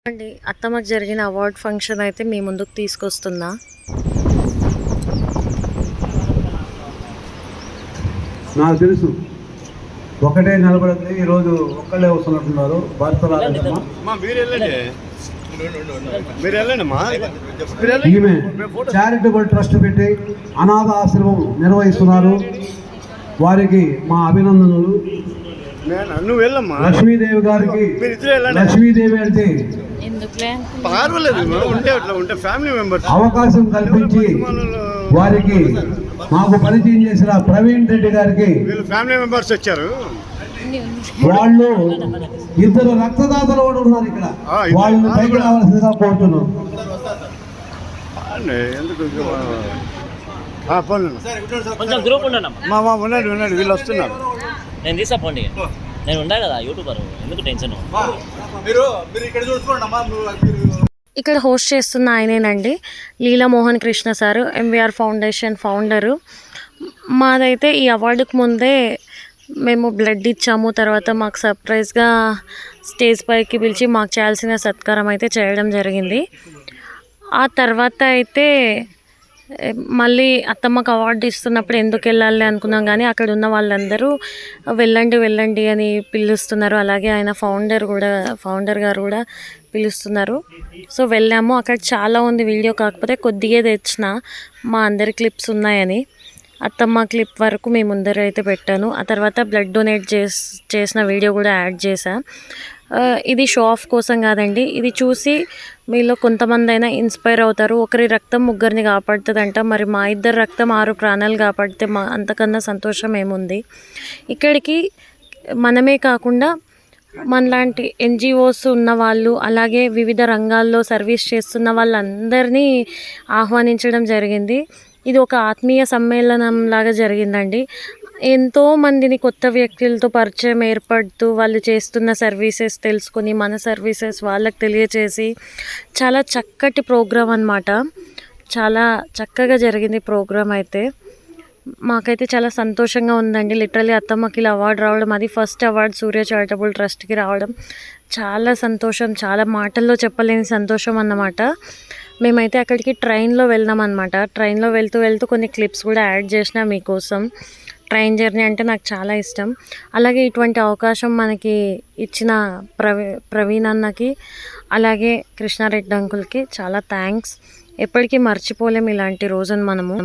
అండి అత్తమ్మకి జరిగిన award function అయితే మీ ముందుకు తీసుకొస్తున్నా. నాకు తెలుసు ఒకటే నిలబడింది, ఈరోజు ఒక్కళ్ళే వస్తున్నట్టున్నారు. ఈమె చారిటబుల్ ట్రస్ట్ పెట్టి అనాథ ఆశ్రమం నిర్వహిస్తున్నారు. వారికి మా అభినందనలు. లక్ష్మీదేవి గారికి, లక్ష్మీదేవి అంటే అవకాశం కల్పించి వారికి మాకు పరిచయం చేసిన ప్రవీణ్ రెడ్డి గారికి ఫ్యామిలీ మెంబర్స్ వచ్చారు. వాళ్ళు ఇద్దరు రక్తదాతలు కూడా ఉన్నారు ఇక్కడ. వాళ్ళు పైకి రావాల్సిందిగా కోరుతున్నాం. ఉన్నాడు వీళ్ళు వస్తున్నారు. నేను తీసుకోండి, నేను ఉండా కదా యూట్యూబర్, ఎందుకు టెన్షన్. ఇక్కడ హోస్ట్ చేస్తున్న ఆయనేనండి Leelamohan Krishna sir, MVR foundation founder. మాదైతే ఈ అవార్డుకు ముందే మేము బ్లడ్ ఇచ్చాము. తర్వాత మాకు సర్ప్రైజ్గా స్టేజ్ పైకి పిలిచి మాకు చేయాల్సిన సత్కారం అయితే చేయడం జరిగింది. ఆ తర్వాత అయితే మళ్ళీ అత్తమ్మకు అవార్డు ఇస్తున్నప్పుడు ఎందుకు వెళ్ళాలి అనుకున్నాం, కానీ అక్కడ ఉన్న వాళ్ళందరూ వెళ్ళండి వెళ్ళండి అని పిలుస్తున్నారు. అలాగే ఆయన ఫౌండర్ గారు కూడా పిలుస్తున్నారు. సో వెళ్ళాము. అక్కడ చాలా ఉంది వీడియో, కాకపోతే కొద్దిగా తెచ్చిన మా అందరి క్లిప్స్ ఉన్నాయని. అత్తమ్మ క్లిప్ వరకు మీ ముందర అయితే పెట్టాను. ఆ తర్వాత బ్లడ్ డొనేట్ చేసిన వీడియో కూడా యాడ్ చేశా. ఇది షో ఆఫ్ కోసం కాదండి, ఇది చూసి మీలో కొంతమంది అయినా ఇన్స్పైర్ అవుతారు. ఒకరి రక్తం ముగ్గురిని కాపాడుతుందంట. మరి మా ఇద్దరు రక్తం 6 ప్రాణాలు కాపాడితే అంతకన్నా సంతోషం ఏముంది. ఇక్కడికి మనమే కాకుండా మనలాంటి ఎన్జిఓస్ ఉన్న వాళ్ళు, అలాగే వివిధ రంగాల్లో సర్వీస్ చేస్తున్న వాళ్ళందరినీ ఆహ్వానించడం జరిగింది. ఇది ఒక ఆత్మీయ సమ్మేళనం లాగా జరిగిందండి. ఎంతో మందిని కొత్త వ్యక్తులతో పరిచయం ఏర్పడుతూ వాళ్ళు చేస్తున్న సర్వీసెస్ తెలుసుకొని మన సర్వీసెస్ వాళ్ళకి తెలియచేసి చాలా చక్కటి ప్రోగ్రాం అన్నమాట. చాలా చక్కగా జరిగింది ప్రోగ్రాం అయితే. మాకైతే చాలా సంతోషంగా ఉందండి. లిటరలీ అత్తమ్మకి ఇలా అవార్డు రావడం, అది ఫస్ట్ అవార్డు సూర్య చారిటబుల్ ట్రస్ట్కి రావడం చాలా సంతోషం, చాలా మాటల్లో చెప్పలేని సంతోషం అన్నమాట. మేమైతే అక్కడికి ట్రైన్లో వెళ్ళాం అన్నమాట. ట్రైన్లో వెళ్తూ కొన్ని క్లిప్స్ కూడా యాడ్ చేసిన మీకోసం. ట్రైన్ జర్నీ అంటే నాకు చాలా ఇష్టం. అలాగే ఇటువంటి అవకాశం మనకి ఇచ్చిన ప్రవీణ్ అన్నకి, అలాగే కృష్ణారెడ్డి అంకుల్కి చాలా థ్యాంక్స్. ఎప్పటికీ మర్చిపోలేం ఇలాంటి రోజును మనము.